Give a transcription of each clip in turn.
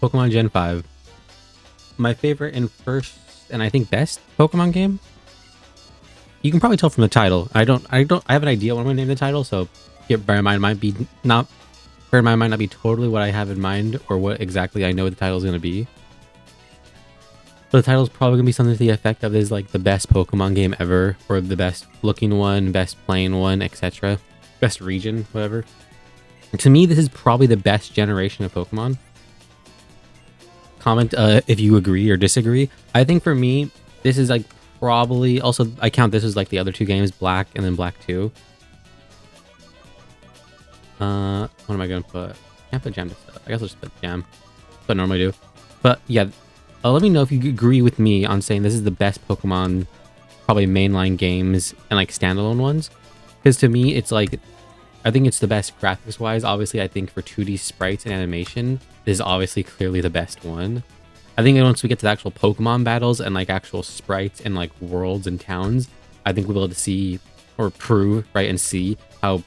Pokemon Gen 5. My favorite and first, and I think best Pokemon game. You can probably tell from the title. I have an idea what I'm gonna name the title, so bear in mind might not be totally what I have in mind or what exactly I know the title is gonna be. But the title is probably gonna be something to the effect of is like the best Pokemon game ever, or the best looking one, best playing one, etc. Best region, whatever. To me, this is probably the best generation of Pokemon. Comment if you agree or disagree. I think for me, this is like probably also I count this as like the other two games, Black and then Black 2. What am I gonna put? Can't put Jamdoestuff. I guess I'll just put Jam. That's what I normally do. But yeah, let me know if you agree with me on saying this is the best Pokemon, probably mainline games and like standalone ones. Because to me, it's like, I think it's the best graphics wise. Obviously, I think for 2D sprites and animation, this is obviously clearly the best one. I think once we get to the actual Pokemon battles and like actual sprites and like worlds and towns, I think we'll be able to see or prove, right, and see how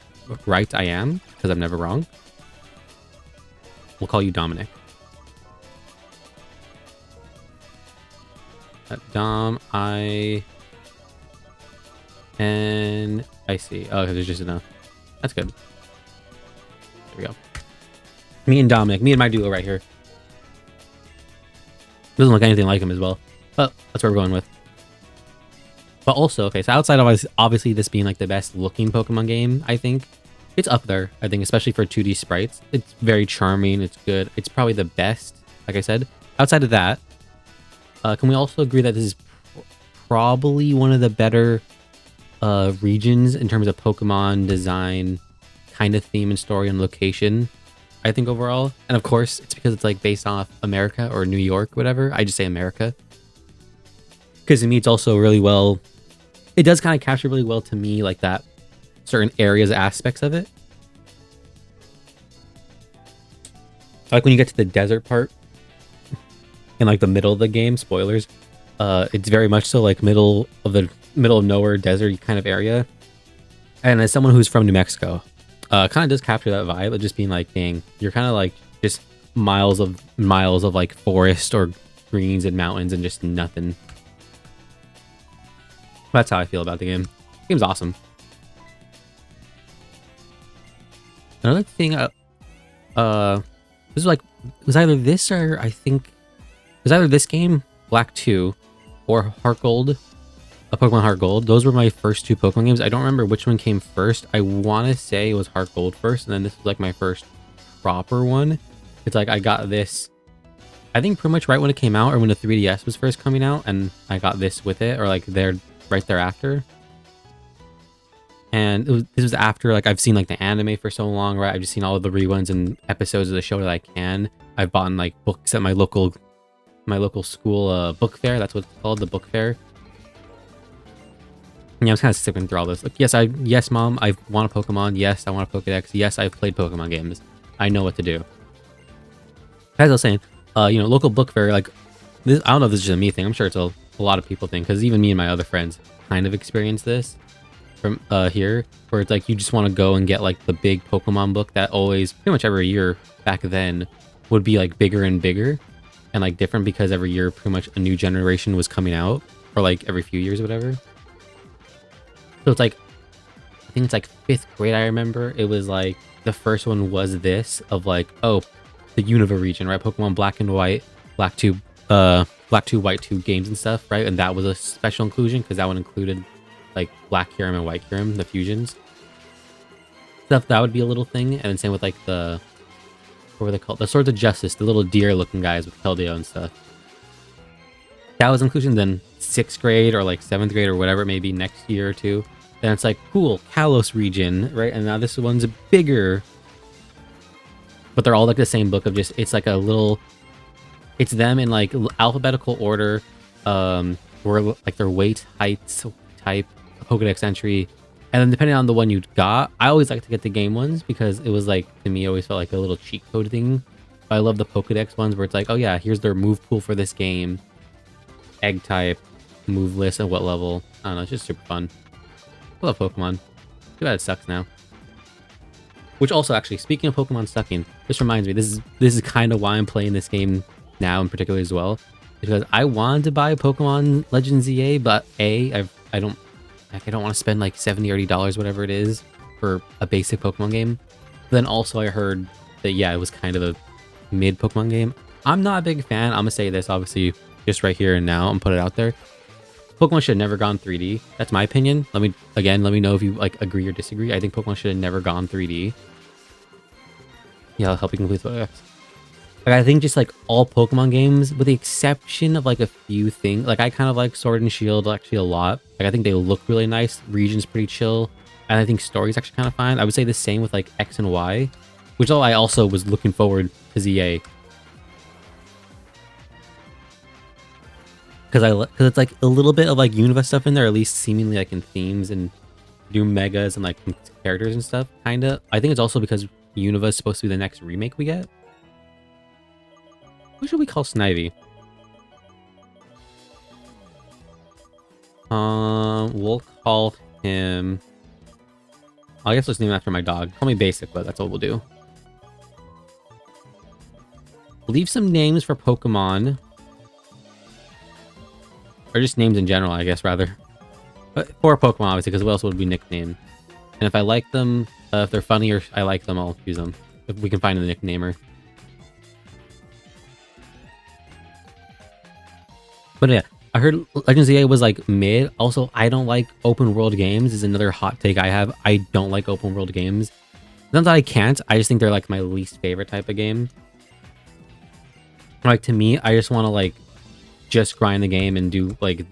right I am, because I'm never wrong. We'll call you Dominic. Dom, I see. Oh, there's just enough. That's good. There we go. Me and Dominic. Me and my duo right here. Doesn't look anything like him as well. But that's what we're going with. But also, okay, so outside of obviously this being like the best looking Pokemon game, I think it's up there. I think especially for 2D sprites. It's very charming. It's good. It's probably the best, like I said. Outside of that, can we also agree that this is probably one of the better regions in terms of Pokemon design, kind of theme and story and location, I think overall. And of course, it's because it's like based off America or New York, whatever. I just say America. Because to me, it's also really well, it does kind of capture really well to me, like that certain areas, aspects of it. Like when you get to the desert part, in like the middle of the game, spoilers, it's very much so like middle of nowhere desert kind of area. And as someone who's from New Mexico, kind of does capture that vibe of just being like, dang, you're kind of like just miles of like forest or greens and mountains and just nothing. That's how I feel about the game. The game's awesome. Another thing, this is like, it was either this or I think it was either this game, Black 2, or Heart Gold, Pokemon Heart Gold. Those were my first two Pokemon games. I don't remember which one came first. I want to say it was Heart Gold first, and then this was like my first proper one. It's like I got this, I think pretty much right when it came out, or when the 3DS was first coming out, and I got this with it, or like right thereafter. And this was after, like, I've seen like the anime for so long, right? I've just seen all of the reruns and episodes of the show that I can. I've bought like books at my local school book fair. That's what it's called, the book fair. Yeah, I'm kind of sipping through all this. Like, yes, Mom, I want a Pokemon. Yes, I want a Pokedex. Yes, I've played Pokemon games. I know what to do. As I was saying, local book fair, like, this, I don't know if this is just a me thing. I'm sure it's a lot of people think, because even me and my other friends kind of experience this from here, where it's like you just want to go and get like the big Pokemon book that always, pretty much every year back then, would be like bigger and bigger and like different, because every year pretty much a new generation was coming out, or like every few years or whatever. So it's like, I think it's like 5th grade, I remember. It was like, the first one was this, of like, oh, the Unova region, right? Pokemon Black and White, Black 2, White 2 games and stuff, right? And that was a special inclusion, because that one included like Black Kyurem and White Kyurem, the fusions. Stuff that would be a little thing. And then same with like the, what were they called? The Swords of Justice, the little deer looking guys with Keldeo and stuff. That was inclusion. Then 6th grade or like 7th grade or whatever it may be next year or two. Then it's like, cool, Kalos region, right? And now this one's bigger. But they're all like the same book of just, it's like a little, it's them in like alphabetical order, where like their weight, height, type, Pokedex entry. And then depending on the one you got, I always like to get the game ones, because it was like, to me, it always felt like a little cheat code thing. But I love the Pokedex ones where it's like, oh yeah, here's their move pool for this game. Egg type, move list, and what level. I don't know, it's just super fun. I love Pokemon. Too bad it sucks now. Which also, actually, speaking of Pokemon sucking, this reminds me, this is kind of why I'm playing this game now in particular as well. Because I wanted to buy Pokemon Legends EA, but I don't want to spend like $70 or $80, whatever it is, for a basic Pokemon game. Then also I heard that, yeah, it was kind of a mid Pokemon game. I'm not a big fan. I'm gonna say this, obviously, just right here and now, and put it out there. Pokemon should have never gone 3D. That's my opinion. Let me know if you like agree or disagree. I think Pokemon should have never gone 3D. Yeah, I'll help you conclude what. Like, I think just like all Pokemon games, with the exception of like a few things, like I kind of like Sword and Shield actually a lot. Like I think they look really nice. Region's pretty chill, and I think story's actually kind of fine. I would say the same with like X and Y, which I also was looking forward to ZA. Because it's like a little bit of like Unova stuff in there, at least seemingly like in themes and new megas and like characters and stuff, kinda. I think it's also because Unova is supposed to be the next remake we get. What should we call Snivy? We'll call him... I guess let's name him after my dog. Call me Basic, but that's what we'll do. Leave some names for Pokemon. Or just names in general, I guess, rather. But for Pokemon, obviously, because what else would be nicknamed? And if I like them, if they're funny or I like them, I'll use them. If we can find a nicknamer. But yeah, I heard Legends EA was like mid. Also, I don't like open world games is another hot take I have. I don't like open world games. Not that I can't, I just think they're like my least favorite type of game. Like to me, I just want to like just grind the game and do like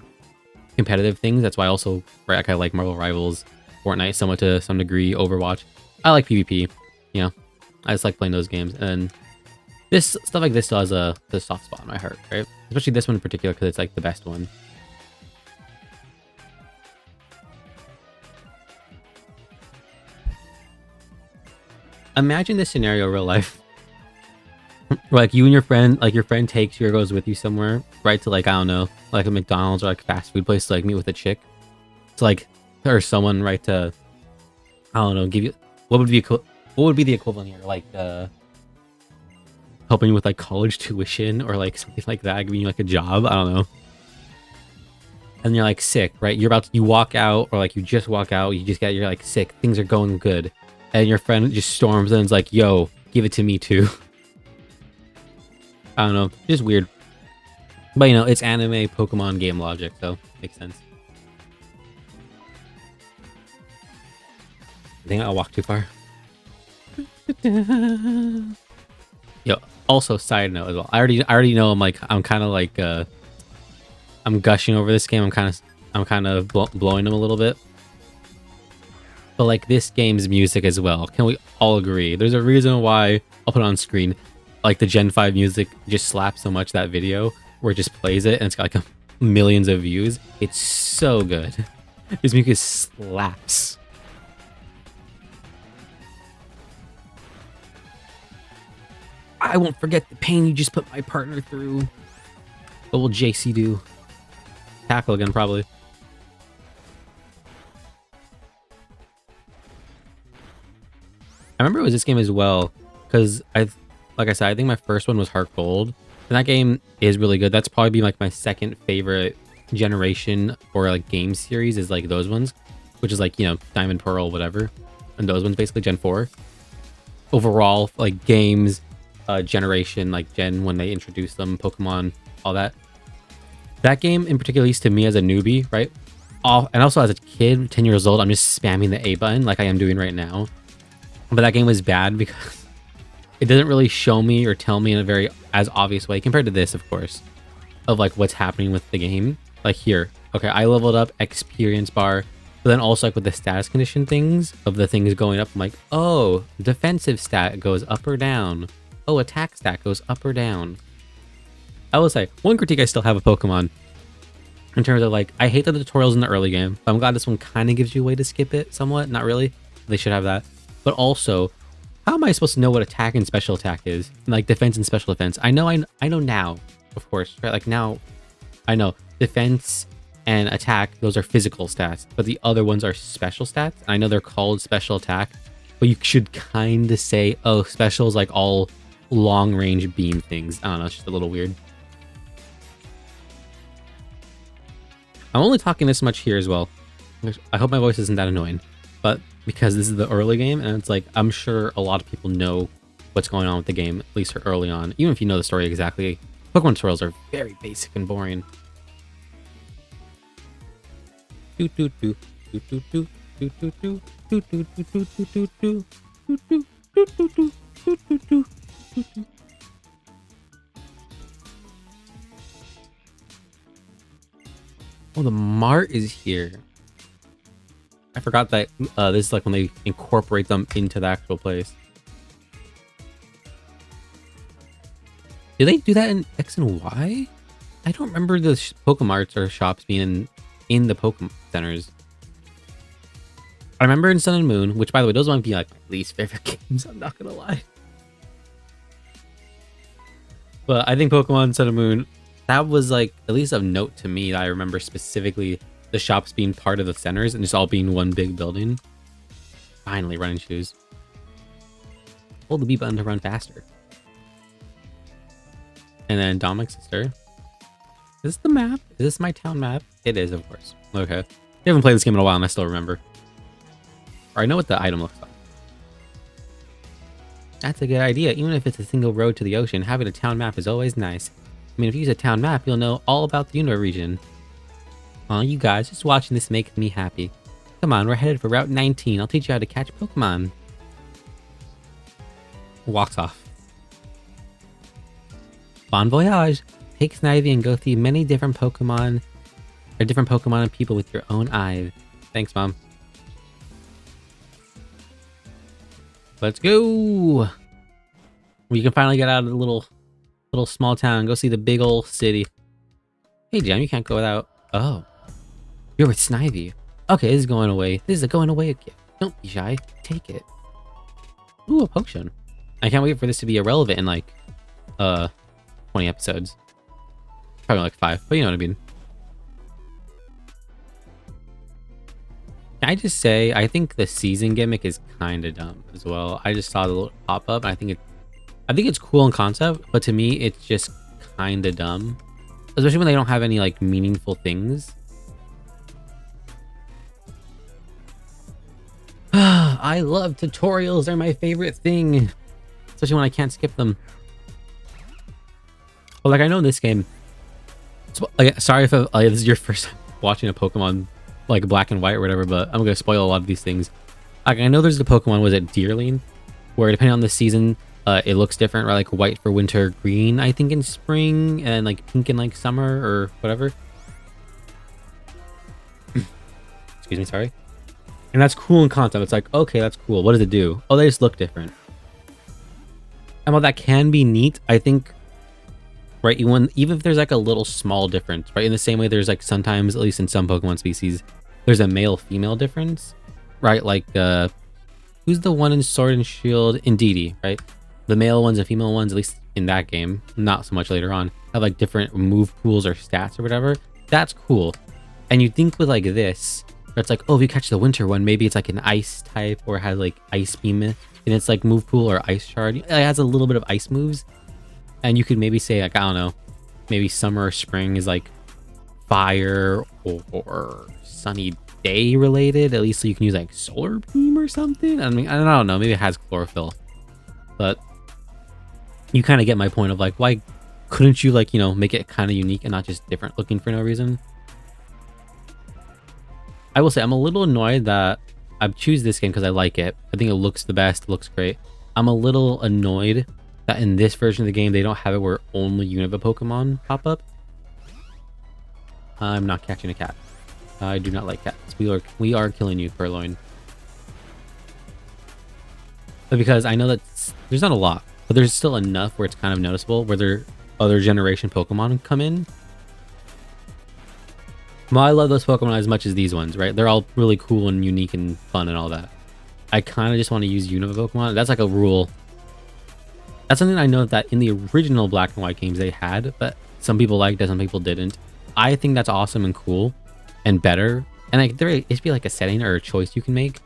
competitive things. That's why I also I like Marvel Rivals, Fortnite somewhat to some degree, Overwatch. I like PvP, you know. I just like playing those games, and this stuff like this still has a soft spot in my heart, right? Especially this one in particular because it's like the best one. Imagine this scenario real life. Like you and your friend, like your friend takes you or goes with you somewhere, right? To like, I don't know, like a McDonald's or like fast food place to like meet with a chick. To like, or someone, right, to, I don't know, give you, what would be the equivalent here? Like, helping you with like college tuition or like something like that, giving you like a job, I don't know. And you're like sick, right? You walk out, or like you just walk out, you're like sick, things are going good. And your friend just storms in and is like, yo, give it to me too. I don't know, just weird. But you know, it's anime Pokemon game logic, so makes sense. I think I'll walk too far. Yo, also side note as well. I already know I'm kind of like I'm gushing over this game. I'm kind of blowing them a little bit. But like this game's music as well. Can we all agree? There's a reason why I'll put it on screen. Like the Gen 5 music just slaps so much, that video where it just plays it and it's got like millions of views. It's so good. This music slaps. I won't forget the pain you just put my partner through. What will JC do? Tackle again, probably. I remember it was this game as well, because like I said, I think my first one was Heart Gold, and that game is really good. That's probably be like my second favorite generation or like game series is like those ones, which is like, you know, Diamond, Pearl, whatever, and those ones basically Gen 4. Overall, like games, generation, like Gen when they introduced them, Pokemon, all that. That game in particular, at least to me as a newbie, right? And also as a kid, 10 years old, I'm just spamming the A button like I am doing right now. But that game was bad because it doesn't really show me or tell me in a very as obvious way compared to this, of course, of like what's happening with the game. Like here, okay, I leveled up, experience bar, but then also like with the status condition things of the things going up, I'm like, oh, defensive stat goes up or down. Oh, attack stat goes up or down. I will say, one critique I still have of Pokemon, in terms of like, I hate the tutorials in the early game, but I'm glad this one kind of gives you a way to skip it somewhat. Not really. They should have that. But also, how am I supposed to know what attack and special attack is? And like defense and special defense. I know now, of course, right? Like now, I know defense and attack, those are physical stats, but the other ones are special stats. I know they're called special attack, but you should kind of say, oh, specials like all long range beam things. I don't know, it's just a little weird. I'm only talking this much here as well. I hope my voice isn't that annoying, but because this is the early game, and it's like, I'm sure a lot of people know what's going on with the game, at least early on. Even if you know the story exactly, Pokemon tutorials are very basic and boring. Oh, the mart is here. I forgot that this is like when they incorporate them into the actual place. Did they do that in X and Y? I don't remember the Pokemarts or shops being in the Pokemon centers. I remember in Sun and Moon, which by the way, those might be like my least favorite games, I'm not gonna lie. But I think Pokemon Sun and Moon, that was like at least of note to me that I remember specifically the shops being part of the centers and just all being one big building. Finally, running shoes. Hold the B button to run faster. And then Dominic's sister. Is this the map? Is this my town map? It is, of course. Okay. I haven't played this game in a while and I still remember. Or I know what the item looks like. That's a good idea. Even if it's a single road to the ocean, having a town map is always nice. I mean, if you use a town map, you'll know all about the Unova region. Aw, you guys, just watching this makes me happy. Come on, we're headed for Route 19. I'll teach you how to catch Pokemon. Walks off. Bon voyage! Take Snivy and go through many different Pokemon, or different Pokemon and people with your own eyes. Thanks, Mom. Let's go! We can finally get out of the little small town and go see the big old city. Hey, Jam, you can't go without... Oh. You're with Snivy. Okay, this is going away. This is a going away gift. Don't be shy. Take it. Ooh, a potion. I can't wait for this to be irrelevant in like, 20 episodes. Probably like 5, but you know what I mean. Can I just say, I think the season gimmick is kind of dumb as well. I just saw the little pop-up, and I think it's cool in concept, but to me, it's just kind of dumb. Especially when they don't have any like meaningful things. I love tutorials. They're my favorite thing. Especially when I can't skip them. But like I know in this game, sorry if this is your first time watching a Pokemon like Black and White or whatever, but I'm gonna spoil a lot of these things. Like I know there's the Pokemon, was it Deerling, where depending on the season, it looks different, right? Like white for winter, green I think in spring, and like pink in like summer or whatever. Excuse me, sorry. And that's cool in concept. It's like, okay, that's cool. What does it do? Oh, they just look different. And while that can be neat, I think, right, even if there's like a little small difference, right? In the same way there's like sometimes, at least in some Pokemon species, there's a male-female difference, right? Like, who's the one in Sword and Shield? Indeedee, right? The male ones and female ones, at least in that game, not so much later on, have like different move pools or stats or whatever. That's cool. And you think with like this, it's like, oh, if you catch the winter one, maybe it's like an ice type or has like ice beam in its like move pool or ice shard. It has a little bit of ice moves. And you could maybe say like, I don't know, maybe summer or spring is like fire or sunny day related. At least so you can use like solar beam or something. I mean, I don't know, maybe it has chlorophyll. But you kind of get my point of like, why couldn't you like, you know, make it kind of unique and not just different looking for no reason? I will say I'm a little annoyed that I choose this game because I like it. I think it looks the best. It looks great. I'm a little annoyed that in this version of the game, they don't have it where only Unova Pokemon pop up. I'm not catching a cat. I do not like cats. We are killing you, Purloin. But because I know that there's not a lot, but there's still enough where it's kind of noticeable where their other generation Pokemon come in. Well, I love those Pokemon as much as these ones, right? They're all really cool and unique and fun and all that. I kind of just want to use Unova Pokemon. That's like a rule. That's something I know that in the original Black and White games they had, but some people liked it, some people didn't. I think that's awesome and cool and better. And like there should be like a setting or a choice you can make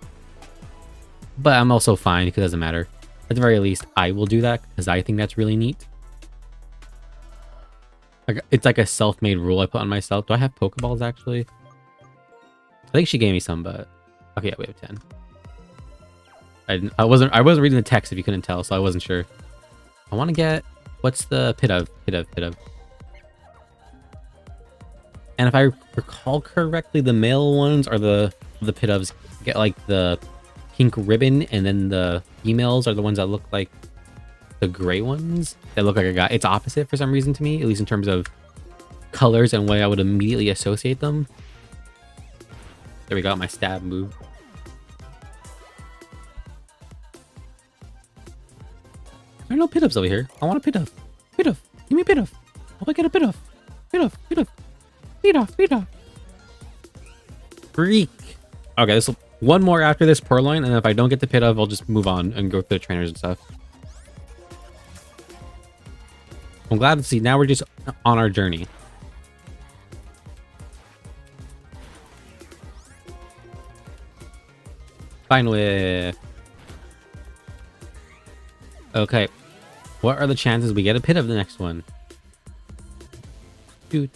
But I'm also fine because it doesn't matter. At the very least, I will do that because I think that's really neat. Like, it's like a self-made rule I put on myself. Do I have Pokeballs actually? I think she gave me some, but okay, yeah, we have 10. I wasn't reading the text if you couldn't tell, so I wasn't sure. I want to get, what's the Pidove? And if I recall correctly, the male ones are the Pidoves get like the pink ribbon, and then the females are the ones that look like the gray ones that look like a guy. It's opposite for some reason to me, at least in terms of colors and way I would immediately associate them. There we go, my stab move. There are no Pidovs over here. I want a Pidove. Pidove. Give me a Pidove. I'll get a Pidove. Pidove. Freak. Okay, this will one more after this Purloin, and if I don't get the Pidove, I'll just move on and go through the trainers and stuff. I'm glad to see now we're just on our journey. Fine with. Okay. What are the chances we get a Pidove the next one? Do.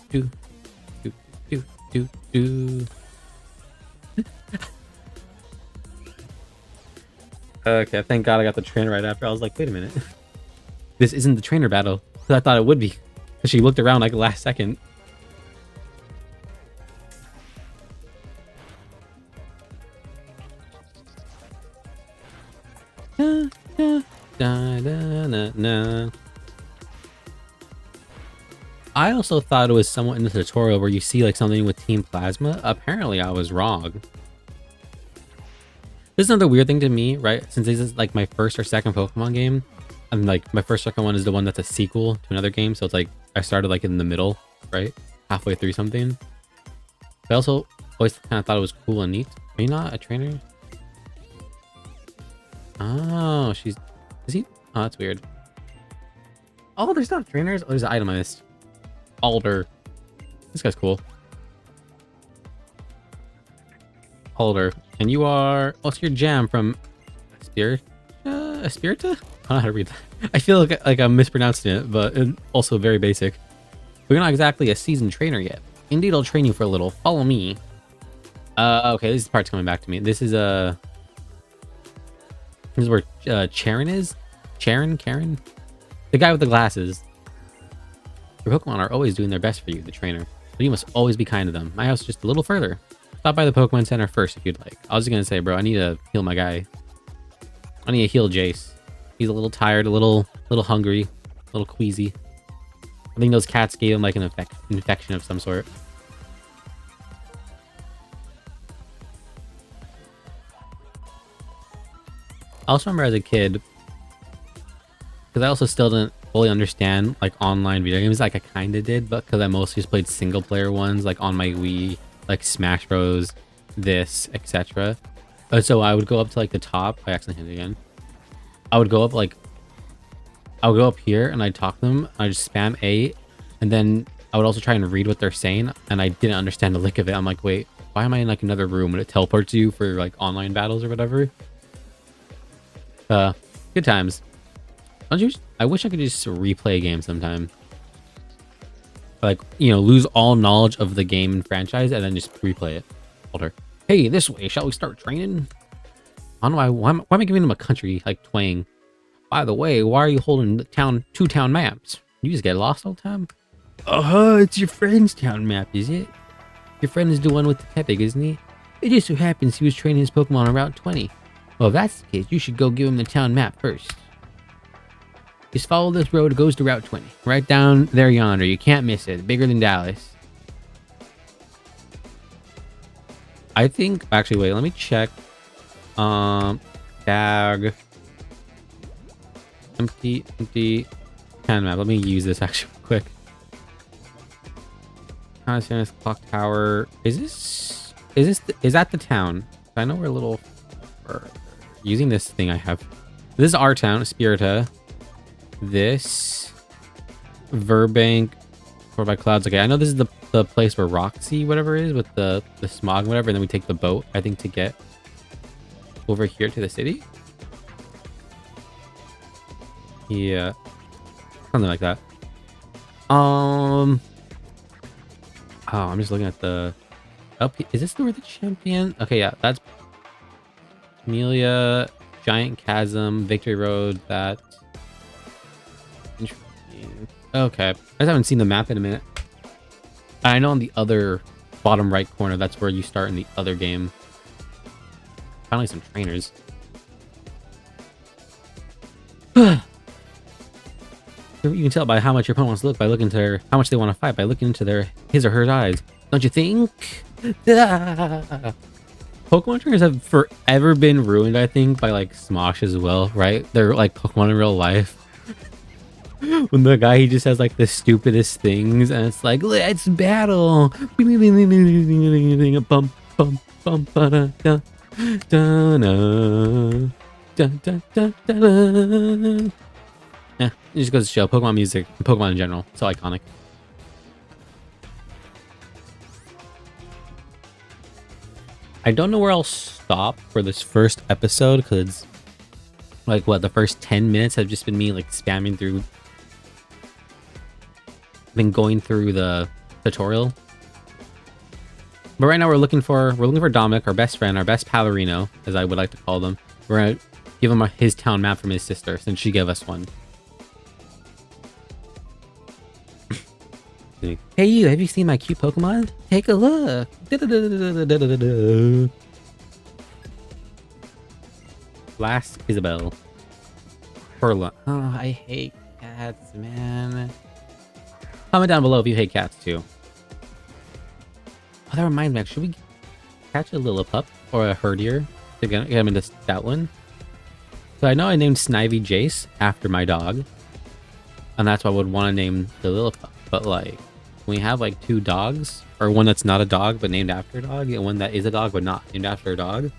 Okay, thank God I got the trainer right after. I was like, wait a minute. This isn't the trainer battle. Because I thought it would be. Because she looked around like last second. I also thought it was somewhat in the tutorial where you see like something with Team Plasma. Apparently I was wrong. This is another weird thing to me, right? Since this is like my first or second Pokemon game, and like my first second one is the one that's a sequel to another game, so it's like I started like in the middle, right? Halfway through something. But I also always kind of thought it was cool and neat. Are you not a trainer? Oh, is he? Oh, that's weird. Oh, there's not trainers. Oh, there's an itemized. Alder. This guy's cool. Alder. And you are... Oh, it's your Jam from... Espirita? I don't know how to read that. I feel like I'm mispronouncing it, but it's also very basic. But you're not exactly a seasoned trainer yet. Indeed, I'll train you for a little. Follow me. Okay, this part's coming back to me. This is This is where Charon is? Karen? The guy with the glasses. Your Pokemon are always doing their best for you, the trainer. But you must always be kind to them. My house is just a little further. Stop by the Pokemon Center first if you'd like. I was just gonna say, bro, I need to heal my guy. I need to heal Jace. He's a little tired, a little hungry, a little queasy. I think those cats gave him like an infection of some sort. I also remember as a kid, because I also still didn't fully understand like online video games, like I kind of did, but because I mostly just played single player ones like on my Wii, like Smash Bros, this, etc. So I would go up to like the top. I accidentally hit it again. I would go up here and I'd talk to them. I'd just spam A, and then I would also try and read what they're saying, and I didn't understand the lick of it. I'm like, wait, why am I in like another room when it teleports you for like online battles or whatever? Good times. I wish I could just replay a game sometime. Like, you know, lose all knowledge of the game and franchise and then just replay it. Older. Hey, this way, shall we start training? I don't know why am I giving him a country like twang? By the way, why are you holding the two town maps? You just get lost all the time? Oh, it's your friend's town map, is it? Your friend is the one with the Tepig, isn't he? It just so happens he was training his Pokemon on Route 20. Well, if that's the case, you should go give him the town map first. Just follow this road, it goes to Route 20. Right down there yonder, you can't miss it. Bigger than Dallas. I think, actually, wait, let me check. Bag. Empty town map. Let me use this actually quick. Conscious clock tower. Is that the town? I know we're a little using this thing I have. This is our town, Spirita. This Verbank or by clouds. Okay, I know this is the place where Roxy whatever is with the smog whatever, and then we take the boat I think to get over here to the city. Yeah, something like that. Oh, I'm just looking at the is this where the champion? Okay, yeah, that's Amelia, Giant Chasm, Victory Road. That interesting. Okay, I just haven't seen the map in a minute. I know on the other bottom right corner, that's where you start in the other game. Finally, some trainers. You can tell by how much your opponent wants to look by looking into their, how much they want to fight by looking into their his or her eyes. Don't you think? Pokemon trainers have forever been ruined, I think, by like Smosh as well, right? They're like Pokemon in real life. When the guy, he just has like the stupidest things, and it's like, let's battle. Bum bum bum ba da da da da da da da. Yeah, it just goes to show Pokemon music and Pokemon in general. So iconic. I don't know where I'll stop for this first episode because, like, what, the first 10 minutes have just been me like spamming through, been going through the tutorial. But right now we're looking for Dominic, our best friend, our best Palorino, as I would like to call them. We're gonna give him his town map from his sister since she gave us one. Hey you, have you seen my cute Pokemon? Take a look. Last Isabel. Perla. Oh, I hate cats, man. Comment down below if you hate cats too. Oh, that reminds me, should we catch a Lillipup or a Herdier to get him into that one? So I know I named Snivy Jace after my dog, and that's why I would want to name the Lillipup. But like, we have like two dogs, or one that's not a dog but named after a dog, and one that is a dog but not named after a dog.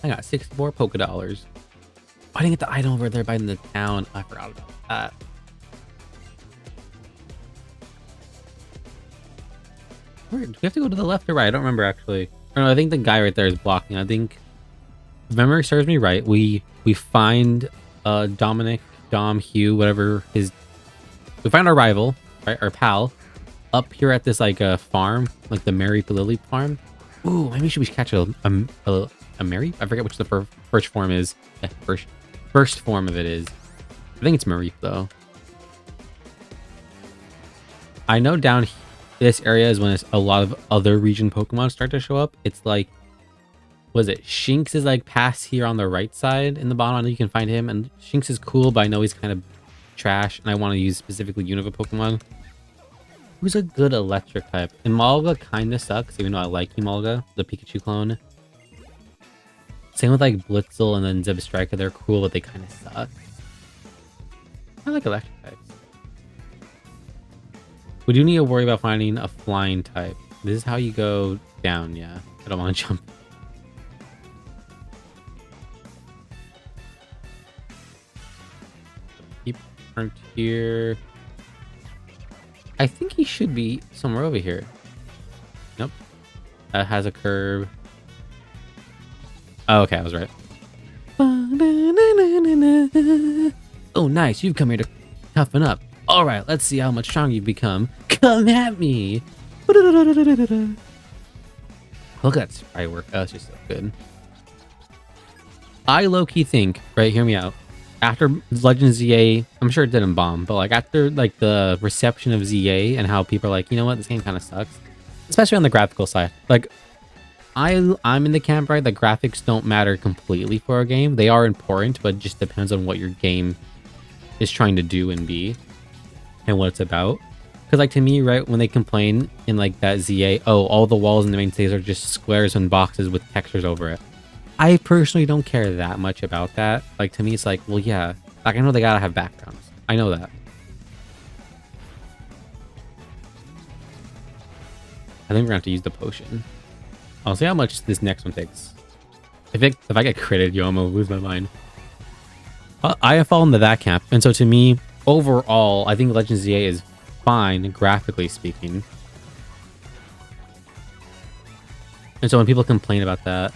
I got 64 Poké Dollars. I didn't get the item over there by the town. I forgot about that. Where, do we have to go to the left or right? I don't remember actually. Or no, I think the guy right there is blocking. I think, if memory serves me right, we find Dominic, Dom, Hugh, whatever his. We find our rival, right, our pal, up here at this like farm, like the Mary Lily farm. Ooh, maybe should we catch a Mary? I forget which the first form is. First form of it is. I think it's Mareep though. I know down this area is when a lot of other region Pokemon start to show up. It's like, was it Shinx is like past here on the right side in the bottom. I know you can find him, and Shinx is cool, but I know he's kind of trash, and I want to use specifically Unova Pokemon. Who's a good electric type? Emolga kind of sucks, even though I like Emolga, the Pikachu clone. Same with like Blitzel and then Zebstrika. They're cool, but they kind of suck. I like electric types. We do need to worry about finding a flying type. This is how you go down, yeah. I don't want to jump. Keep Frontier. I think he should be somewhere over here. Nope. That has a curve. Oh, okay, I was right. Oh, nice. You've come here to toughen up. All right, let's see how much stronger you've become. Come at me. Look at that sprite work. Oh, that's just so good. I low-key think, right, hear me out. After Legends ZA, I'm sure it didn't bomb, but like after like the reception of ZA and how people are like, you know what, this game kind of sucks. Especially on the graphical side. Like, I'm in the camp, right, that graphics don't matter completely for a game. They are important, but it just depends on what your game is trying to do and be and what it's about. Because like to me, right, when they complain in like that ZA, oh, all the walls in the main stage are just squares and boxes with textures over it. I personally don't care that much about that. Like to me, it's like, well, yeah, like I know they gotta have backgrounds. I know that. I think we're gonna have to use the potion. I'll see how much this next one takes. If I get critted, yo, I'm gonna lose my mind. I have fallen to that camp, and so to me, overall, I think Legends ZA is fine, graphically speaking. And so when people complain about that,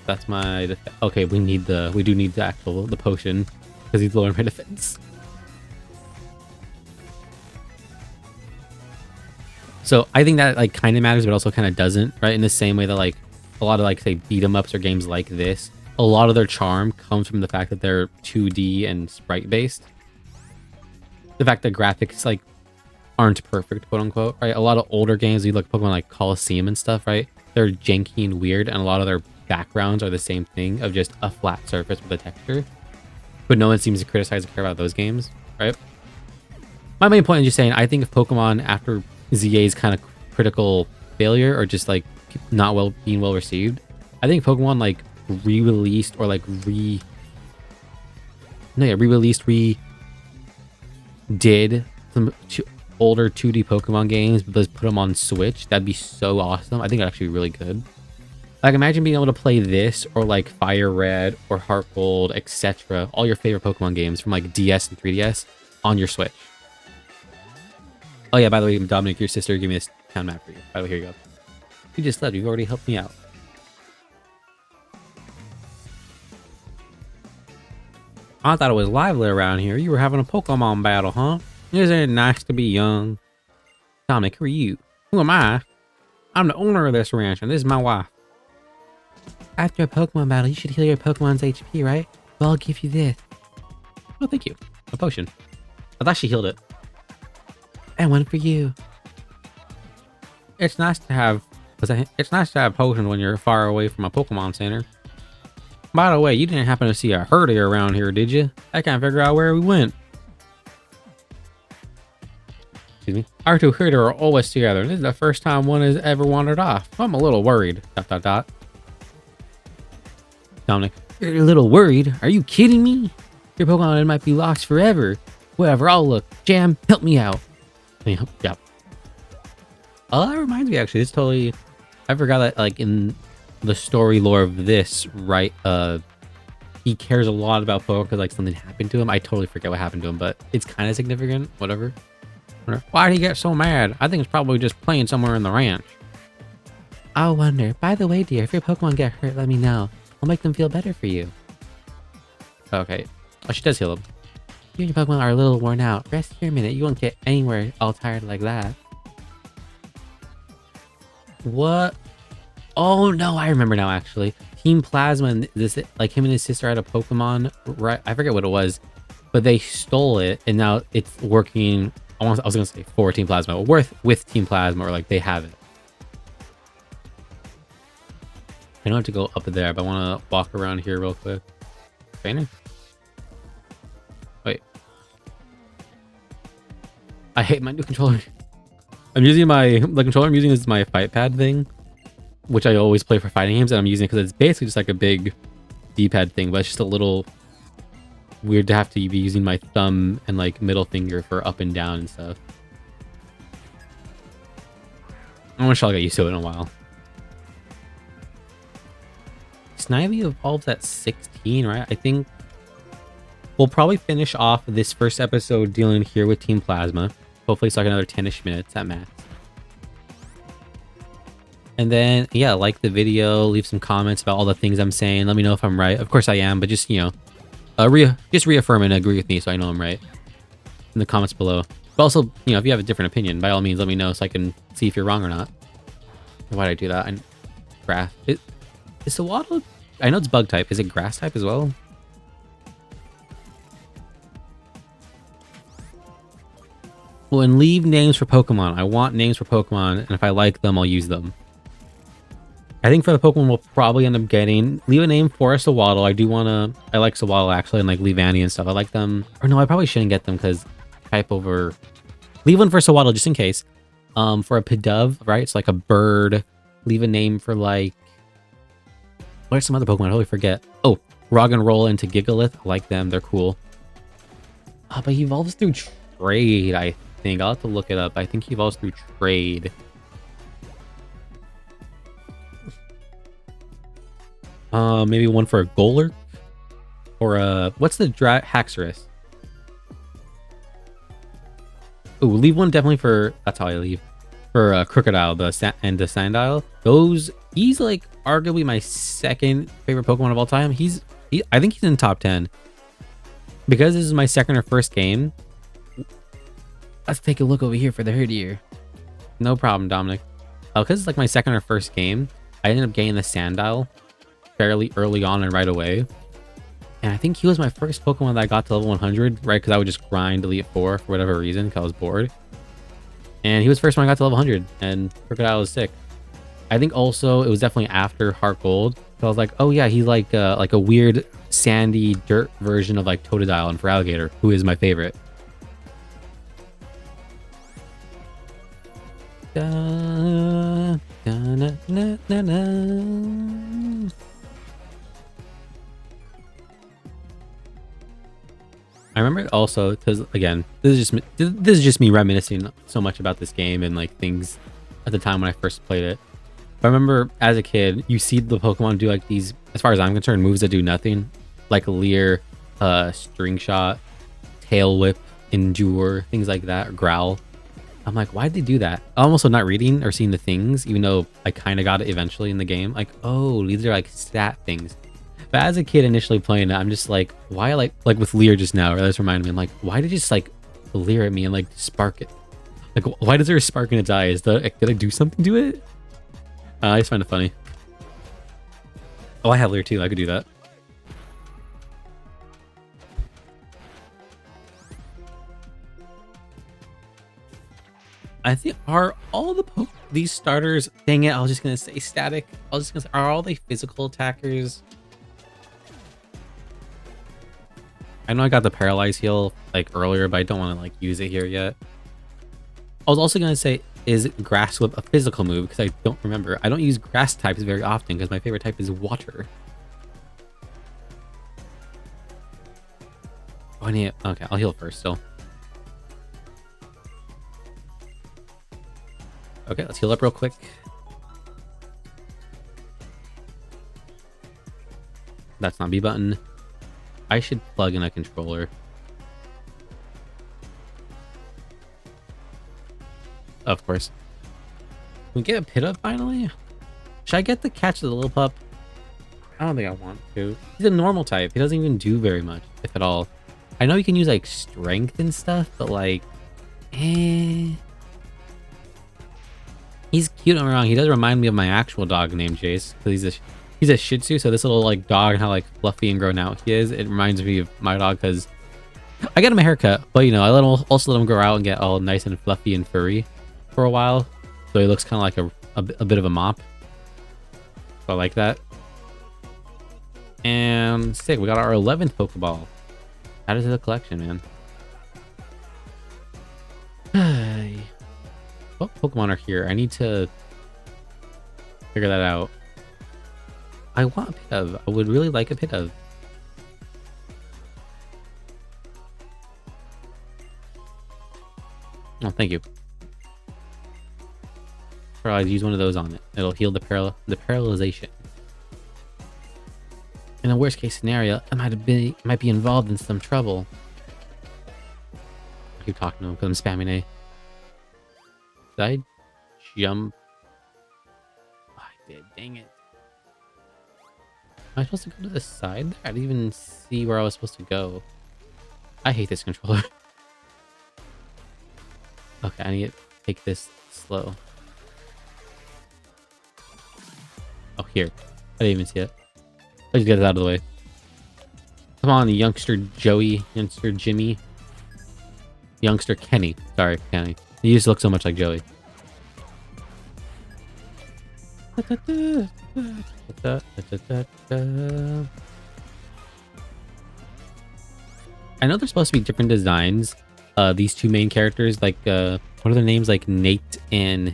that's my okay. We do need the potion because he's lowering my defense. So I think that like kind of matters, but also kind of doesn't, right? In the same way that like a lot of like say beat 'em ups or games like this, a lot of their charm comes from the fact that they're 2D and sprite based. The fact that graphics like aren't perfect, quote unquote, right? A lot of older games, you look at Pokemon like Coliseum and stuff, right? They're janky and weird, and a lot of their backgrounds are the same thing of just a flat surface with a texture. But no one seems to criticize or care about those games, right? My main point is just saying, I think if Pokemon after ZA's kind of critical failure or just like not being well received, I think Pokemon like re-released or like redid some older 2D Pokemon games, but let's put them on Switch. That'd be so awesome. I think it'd actually be really good. Like imagine being able to play this or like Fire Red or Heart Gold, etc. All your favorite Pokemon games from like DS and 3DS on your Switch. Oh yeah, by the way, Dominic, your sister gave me this town map for you. By the way, here you go. You just left. You've already helped me out. I thought it was lively around here. You were having a Pokemon battle, huh? Isn't it nice to be young? Dominic, who are you? Who am I? I'm the owner of this ranch, and this is my wife. After a Pokemon battle, you should heal your Pokemon's HP, right? Well, I'll give you this. Oh, thank you. A potion. I thought she healed it. And one for you. It's nice to have potions when you're far away from a Pokemon Center. By the way, you didn't happen to see a herder around here, did you? I can't figure out where we went. Excuse me. Our two herder are always together. This is the first time one has ever wandered off. I'm a little worried. ... Dominic, you're a little worried? Are you kidding me? Your Pokemon might be lost forever. Whatever, I'll look. Jam, help me out. Yep. Oh, that reminds me, actually. It's totally... I forgot that, like, in the story lore of this, right, he cares a lot about Pokemon because, like, something happened to him. I totally forget what happened to him, but it's kind of significant. Whatever. Why did he get so mad? I think it's probably just playing somewhere in the ranch. I wonder. By the way, dear, if your Pokemon get hurt, let me know. I'll make them feel better for you. Okay. Oh, she does heal them. You and your Pokemon are a little worn out. Rest here a minute. You won't get anywhere all tired like that. What? Oh, no. I remember now, actually. Team Plasma and this, like him and his sister had a Pokemon, right? I forget what it was, but they stole it, and now it's working. I was going to say for Team Plasma, or with Team Plasma, or like they have it. I don't have to go up there, but I want to walk around here real quick. Trainer? Wait. I hate my new controller. I'm using the controller I'm using is my fight pad thing, which I always play for fighting games, and I'm using it because it's basically just like a big D-pad thing, but it's just a little weird to have to be using my thumb and like middle finger for up and down and stuff. I'm not sure I'll get used to it in a while. Snivy evolves at 16, right? I think we'll probably finish off this first episode dealing here with Team Plasma. Hopefully it's like another 10-ish minutes at max. And then, yeah, like the video, leave some comments about all the things I'm saying. Let me know if I'm right. Of course I am, but just, you know, just reaffirm and agree with me so I know I'm right in the comments below. But also, you know, if you have a different opinion, by all means, let me know so I can see if you're wrong or not. Why did I do that? Grass. Is the waddle... I know it's bug type. Is it grass type as well? Well, and leave names for Pokemon. I want names for Pokemon, and if I like them, I'll use them. I think for the Pokemon we'll probably end up getting... Leave a name for a Sawaddle. I do want to... I like Sawaddle, actually, and like Leavanny and stuff. I like them... Or no, I probably shouldn't get them, because type over... Leave one for Sawaddle, just in case. For a Pidove, right? It's like a bird. Leave a name for, like... What are some other Pokemon? I totally forget. Oh, Roggenrola into Gigalith. I like them. They're cool. Oh, but he evolves through trade, I think. I'll have to look it up. I think he evolves through trade. Maybe one for a Golurk? Or a... What's the Haxorus? Ooh, leave one definitely for... That's how I leave. for Crocodile, and the Sandile. Those, he's like arguably my second favorite Pokemon of all time. I think he's in top 10 because this is my second or first game. Let's take a look over here for the Herdier. No problem, Dominic. Because it's like my second or first game, I ended up getting the Sandile fairly early on and right away. And I think he was my first Pokemon that I got to level 100, right? Because I would just grind Elite 4 for whatever reason, because I was bored. And he was the first one I got to level 100, and Crocodile was sick. I think also it was definitely after Heart Gold. So I was like, oh yeah, he's like a weird sandy dirt version of like Totodile and Feraligatr, who is my favorite. Da, da, na, na, na, na. I remember also because again, this is just me reminiscing so much about this game and like things at the time when I first played it. But I remember as a kid, you see the Pokemon do like these, as far as I'm concerned, moves that do nothing, like Leer, String Shot, Tail Whip, Endure, things like that, or Growl. I'm like, why'd they do that? I'm also not reading or seeing the things, even though I kind of got it eventually in the game. Like, oh, these are like stat things. But as a kid initially playing it, I'm just like, why like with Leer just now, or this reminded me, I'm like, why did it just like leer at me and like spark it? Like, why does there a spark in its eyes? Did I do something to it? I just find it funny. Oh, I have Leer too. I could do that. I think, are all these starters, dang it, I was just gonna say static. I was just gonna say, are all they physical attackers? I know I got the Paralyze heal like earlier, but I don't want to like use it here yet. I was also gonna say, is Grass Whip a physical move? Because I don't remember. I don't use grass types very often because my favorite type is water. Oh, I need, okay, I'll heal first still. Okay, let's heal up real quick. That's not B button. I should plug in a controller. Of course. Can we get a pit up finally? Should I get the catch the little pup? I don't think I want to. He's a normal type. He doesn't even do very much, if at all. I know you can use like strength and stuff, but like, He's cute, don't get me wrong. He does remind me of my actual dog named Jace, because he's a Shih Tzu. So this little like dog and how like fluffy and grown out he is, it reminds me of my dog because I get him a haircut, but you know I also let him grow out and get all nice and fluffy and furry for a while, so he looks kind of like a bit of a mop. So I like that. And sick, we got our 11th Pokeball. Add it to the collection, man. What Pokemon are here? I need to figure that out. I want a Pidove. I would really like a Pidove. Oh, thank you. I'll use one of those on it. It'll heal the paralyzation. In a worst case scenario, I might be involved in some trouble. I keep talking to him because I'm spamming A. Did I jump? Oh, I did. Dang it. Am I supposed to go to the side? I didn't even see where I was supposed to go. I hate this controller. Okay, I need to take this slow. Oh, here. I didn't even see it. Let's get it out of the way. Come on, youngster Joey, youngster Jimmy, youngster Kenny. Sorry, Kenny. He used to look so much like Joey. I know there's supposed to be different designs. These two main characters, like what are their names? Like Nate and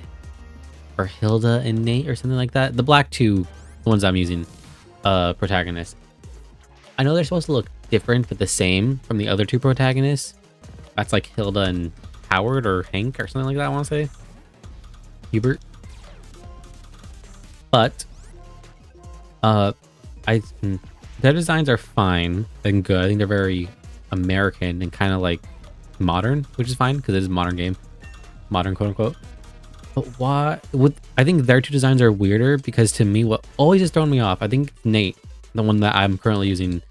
or Hilda and Nate or something like that. The black two, the ones I'm using, protagonists. I know they're supposed to look different but the same from the other two protagonists. That's like Hilda and Howard or Hank or something like that, I want to say. Hubert. But their designs are fine and good. I think they're very American and kind of like modern, which is fine because it is a modern game. Modern, quote unquote. But why? I think their two designs are weirder because to me, what always has thrown me off, I think Nate, the one that I'm currently using,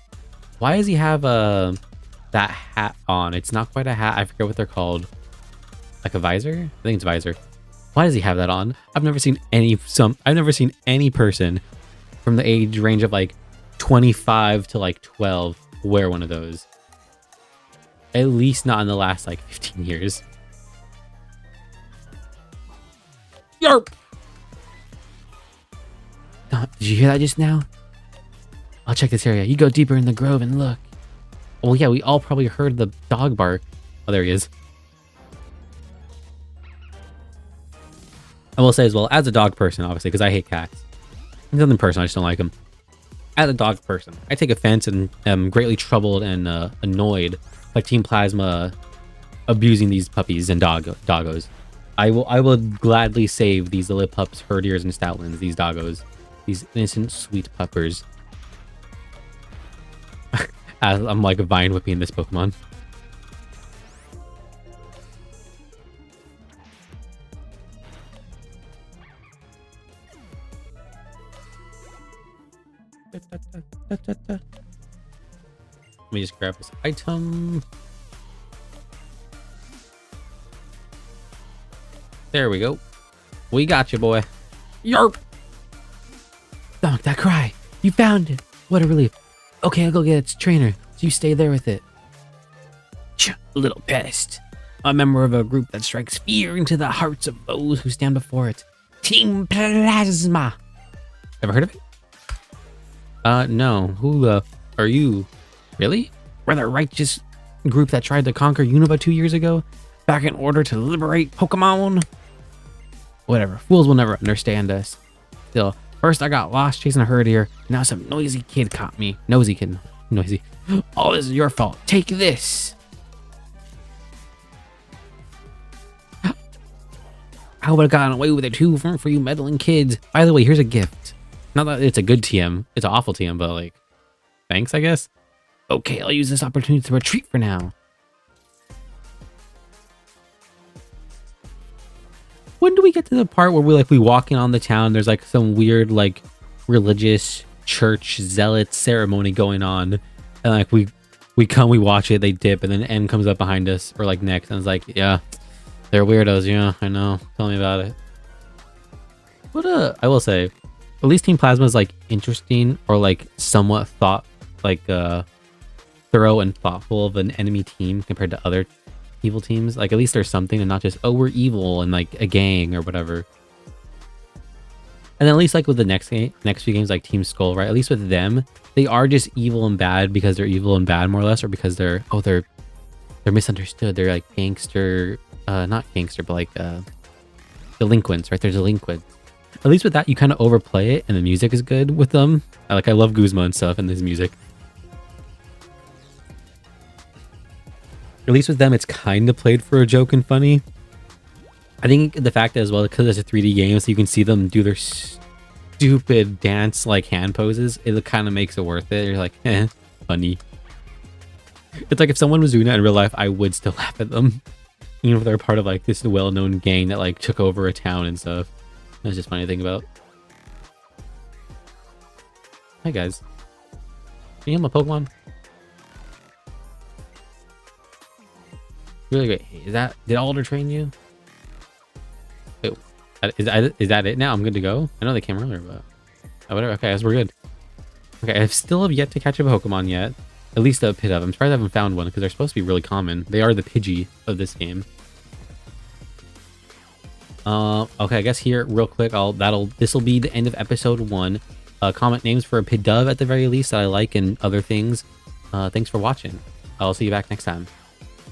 why does he have that hat on? It's not quite a hat. I forget what they're called. Like a visor? I think it's visor. Why does he have that on? I've never seen any person from the age range of like 25 to like 12 wear one of those. At least not in the last like 15 years. Yarp! Did you hear that just now? I'll check this area. You go deeper in the grove and look. Well, yeah, we all probably heard the dog bark. Oh, there he is. I will say as well, as a dog person, obviously, because I hate cats. It's nothing personal, I just don't like them. As a dog person, I take offense and am greatly troubled and annoyed by Team Plasma abusing these puppies and doggos. I will gladly save these little pups, herdiers, and stoutlands, these doggos. These innocent, sweet puppers. As I'm like vine whipping this Pokemon. Let me just grab this item. There we go. We got you, boy. Yarp! Don't that cry. You found it. What a relief. Okay, I'll go get its trainer. So you stay there with it. Little pest. A member of a group that strikes fear into the hearts of those who stand before it. Team Plasma. Ever heard of it? No. Who are you? Really? We're the righteous group that tried to conquer Unova 2 years ago? Back in order to liberate Pokemon? Whatever. Fools will never understand us. Still, first I got lost chasing a herd here. Now some noisy kid caught me. Nosy kid. Noisy. All this is your fault. Take this. I would have gotten away with it too for you meddling kids. By the way, here's a gift. Not that it's a good TM. It's an awful TM, but like, thanks, I guess. Okay, I'll use this opportunity to retreat for now. When do we get to the part where we walk in on the town? There's like some weird like religious church zealot ceremony going on, and like we watch it, they dip, and then N comes up behind us or like next, and it's like, yeah, they're weirdos. Yeah, I know. Tell me about it. But I will say, at least Team Plasma is like interesting or like somewhat thorough and thoughtful of an enemy team compared to other evil teams. Like at least there's something and not just, oh, we're evil and like a gang or whatever. And then at least like with the next few games like Team Skull, right? At least with them, they are just evil and bad because they're evil and bad more or less, or because they're misunderstood. They're like gangster, not gangster, but like delinquents, right? They're delinquents. At least with that, you kind of overplay it, and the music is good with them. I love Guzma and stuff and his music. At least with them, it's kind of played for a joke and funny. I think the fact as well, because it's a 3D game, so you can see them do their stupid dance like hand poses, it kind of makes it worth it. You're like, funny. It's like if someone was doing that in real life, I would still laugh at them. Even if they're part of like this well-known gang that like took over a town and stuff. That's just funny to think about. Hi guys. Can you heal my Pokemon? Really great. Hey, did Alder train you? Wait, is that it now? I'm good to go? I know they came earlier, but whatever. Okay, I guess we're good. Okay, I still have yet to catch a Pokemon yet. At least a Pidove. I'm surprised I haven't found one because they're supposed to be really common. They are the Pidgey of this game. Okay, I guess here real quick, this will be the end of episode 1. Comment names for a Pidove at the very least that I like and other things. Thanks for watching. I'll see you back next time.